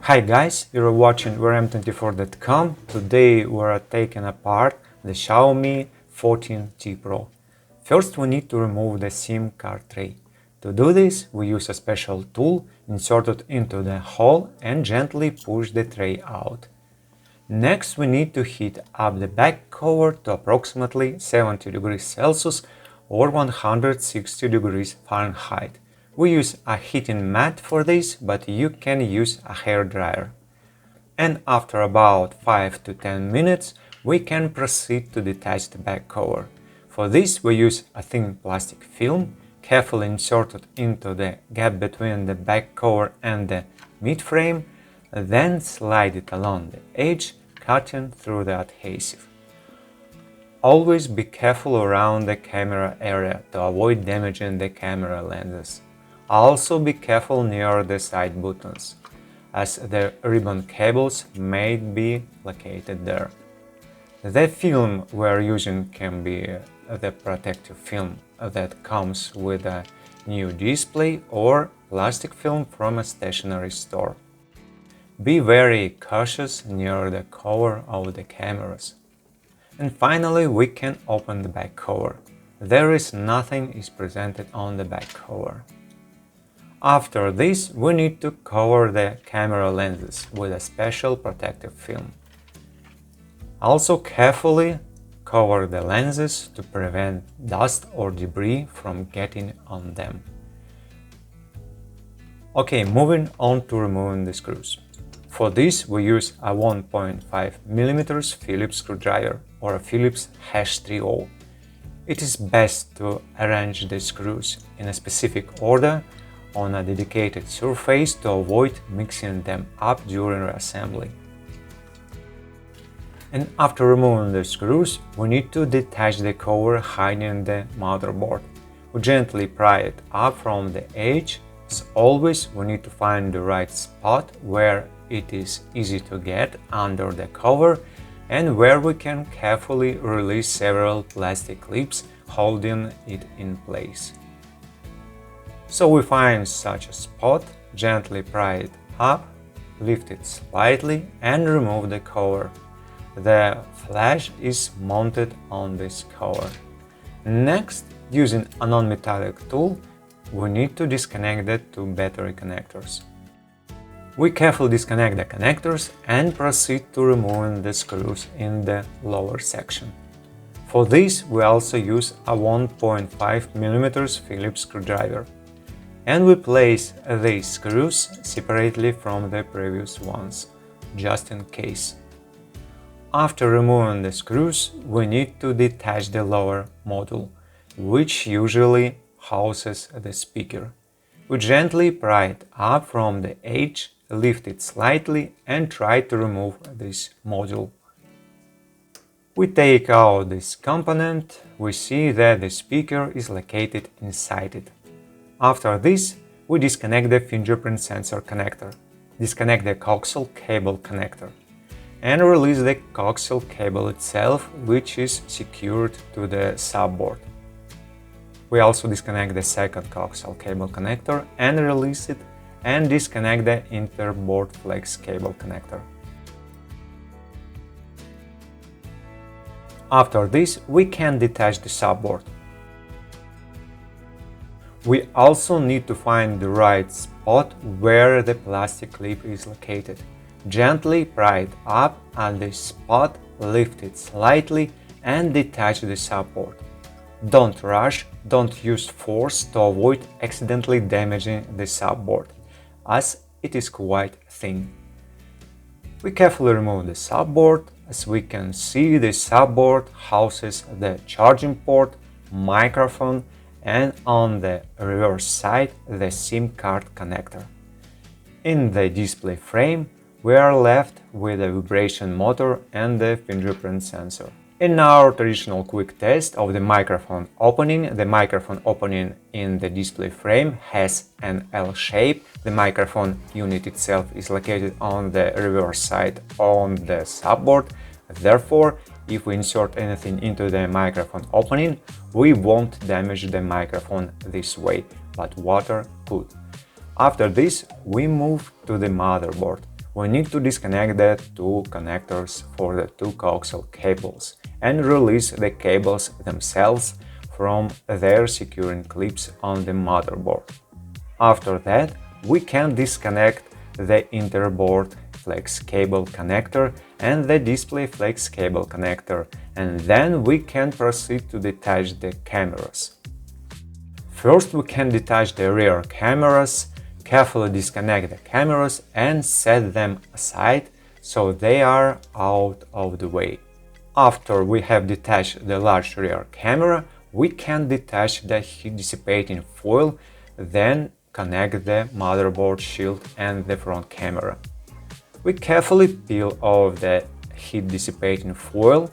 Hi guys, you're watching VM24.com. Today we're taking apart the Xiaomi 14T Pro. First we need to remove the SIM card tray. To do this, we use a special tool inserted into the hole and gently push the tray out. Next we need to heat up the back cover to approximately 70 degrees Celsius or 160 degrees Fahrenheit. We use a heating mat for this, but you can use a hair dryer. And after about 5 to 10 minutes, we can proceed to detach the back cover. For this, we use a thin plastic film, carefully inserted into the gap between the back cover and the mid-frame, then slide it along the edge, cutting through the adhesive. Always be careful around the camera area to avoid damaging the camera lenses. Also be careful near the side buttons, as the ribbon cables may be located there. The film we're using can be the protective film that comes with a new display or plastic film from a stationery store. Be very cautious near the cover of the cameras. And finally, we can open the back cover. There is nothing is presented on the back cover. After this, we need to cover the camera lenses with a special protective film. Also carefully cover the lenses to prevent dust or debris from getting on them. Okay, moving on to removing the screws. For this, we use a 1.5 mm Phillips screwdriver or a Phillips #30. It is best to arrange the screws in a specific order on a dedicated surface to avoid mixing them up during assembly. And after removing the screws, we need to detach the cover hiding the motherboard. We gently pry it up from the edge. As always, we need to find the right spot where it is easy to get under the cover and where we can carefully release several plastic clips holding it in place. So we find such a spot, gently pry it up, lift it slightly and remove the cover. The flash is mounted on this cover. Next, using a non-metallic tool, we need to disconnect the two battery connectors. We carefully disconnect the connectors and proceed to removing the screws in the lower section. For this, we also use a 1.5 mm Phillips screwdriver. And we place these screws separately from the previous ones, just in case. After removing the screws, we need to detach the lower module, which usually houses the speaker. We gently pry it up from the edge, lift it slightly and try to remove this module. We take out this component, we see that the speaker is located inside it. After this, we disconnect the fingerprint sensor connector, disconnect the coaxial cable connector, and release the coaxial cable itself, which is secured to the subboard. We also disconnect the second coaxial cable connector and release it, and disconnect the interboard flex cable connector. After this, we can detach the subboard. We also need to find the right spot where the plastic clip is located. Gently pry it up at this spot, lift it slightly and detach the subboard. Don't rush, don't use force to avoid accidentally damaging the subboard, as it is quite thin. We carefully remove the subboard. As we can see, the subboard houses the charging port, microphone, and on the reverse side the SIM card connector. In the display frame, we are left with a vibration motor and the fingerprint sensor. In our traditional quick test of the microphone opening in the display frame has an L shape. The microphone unit itself is located on the reverse side on the subboard. Therefore, if we insert anything into the microphone opening, we won't damage the microphone this way, but water could. After this, we move to the motherboard. we need to disconnect the two connectors for the two coaxial cables and release the cables themselves from their securing clips on the motherboard. After that, we can disconnect the interboard flex cable connector and the display flex cable connector, and then we can proceed to detach the cameras. First, we can detach the rear cameras, carefully disconnect the cameras and set them aside so they are out of the way. After we have detached the large rear camera, we can detach the heat dissipating foil, then connect the motherboard shield and the front camera. We carefully peel off the heat dissipating foil.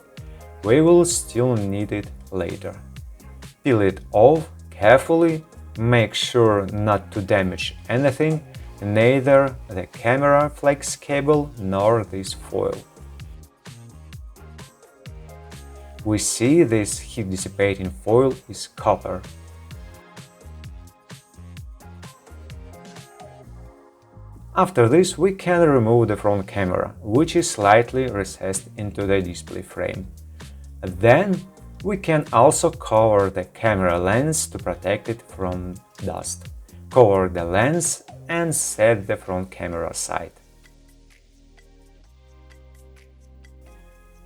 We will still need it later. Peel it off carefully, make sure not to damage anything, neither the camera flex cable nor this foil. We see this heat dissipating foil is copper. After this, we can remove the front camera, which is slightly recessed into the display frame. Then, we can also cover the camera lens to protect it from dust. Cover the lens and set the front camera aside.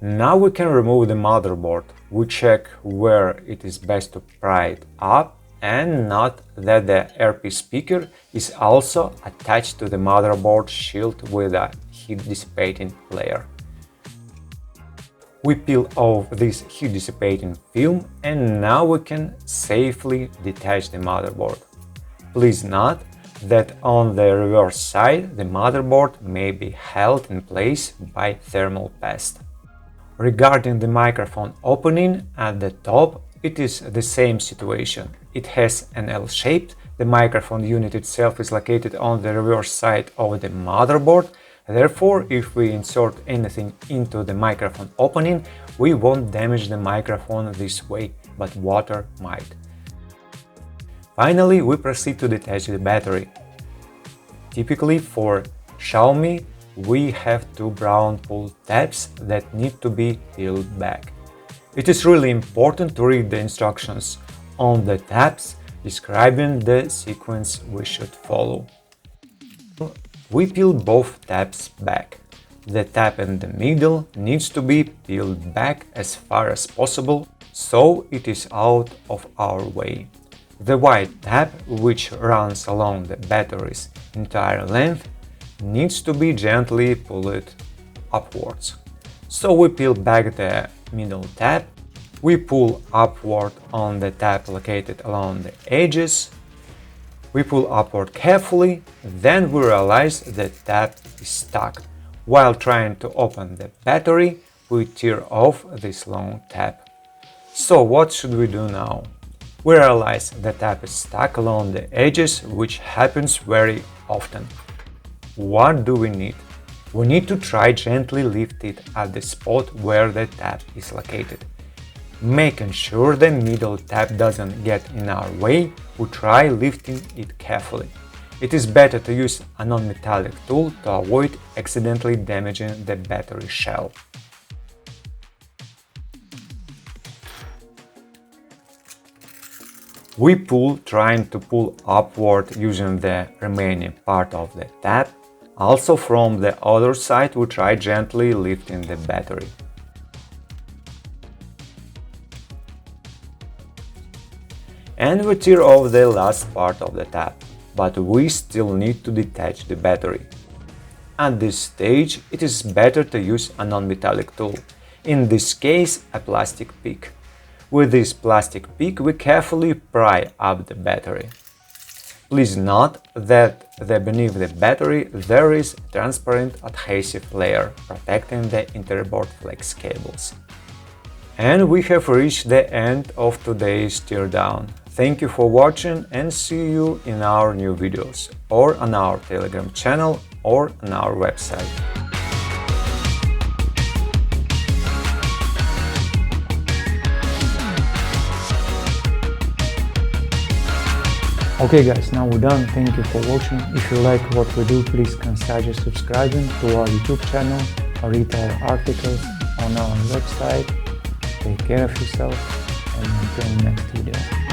Now we can remove the motherboard. We check where it is best to pry it up and note that the RP speaker is also attached to the motherboard shield with a heat dissipating layer. We peel off this heat dissipating film and now we can safely detach the motherboard. Please note that on the reverse side the motherboard may be held in place by thermal paste. Regarding the microphone opening at the top, it is the same situation. It has an L shape, the microphone unit itself is located on the reverse side of the motherboard. Therefore, if we insert anything into the microphone opening, we won't damage the microphone this way, but water might. Finally, we proceed to detach the battery. Typically for Xiaomi, we have two brown pull tabs that need to be peeled back. It is really important to read the instructions on the tabs describing the sequence we should follow. We peel both tabs back. The tab in the middle needs to be peeled back as far as possible, so it is out of our way. The white tab, which runs along the battery's entire length, needs to be gently pulled upwards. So we peel back the middle tab, we pull upward on the tab located along the edges, we pull upward carefully, then we realize the tab is stuck. While trying to open the battery, we tear off this long tab. So what should we do now? We realize the tab is stuck along the edges, which happens very often. What do we need? We need to try gently lift it at the spot where the tab is located. Making sure the middle tab doesn't get in our way, we try lifting it carefully. It is better to use a non-metallic tool to avoid accidentally damaging the battery shell. We pull, trying to pull upward using the remaining part of the tab. Also from the other side we try gently lifting the battery. And we tear off the last part of the tab, but we still need to detach the battery. At this stage it is better to use a non-metallic tool, in this case a plastic pick. With this plastic pick we carefully pry up the battery. Please note that beneath the battery there is a transparent adhesive layer protecting the interboard flex cables. And we have reached the end of today's teardown. Thank you for watching and see you in our new videos, or on our Telegram channel, or on our website. Okay guys, now we're done. Thank you for watching. If you like what we do, please consider subscribing to our YouTube channel or read our articles on our website. Take care of yourself and until next video.